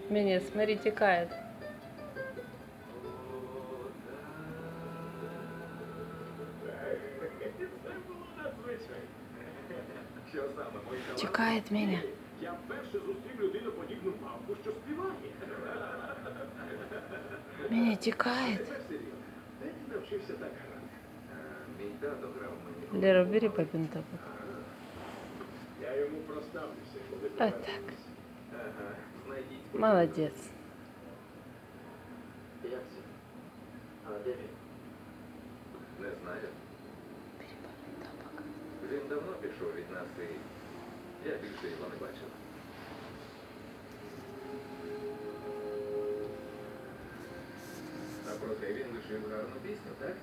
Меня, смотри, текает. Тікає мене. Я вперше зустрів людину подібну павку, що співає. Мене тікає. Тепер серйозно. Де ти навчився так грати? Мій тато грав мені. Лера, бери папин Я йому проставлюся, коли А так. повернусь. Ага, знайдіть. Молодець. Як це? А де він? Не знаю. Бери папин тапок. Він давно пішов від нас і я більше його не бачив. А проте він лишив гарну пісню, так?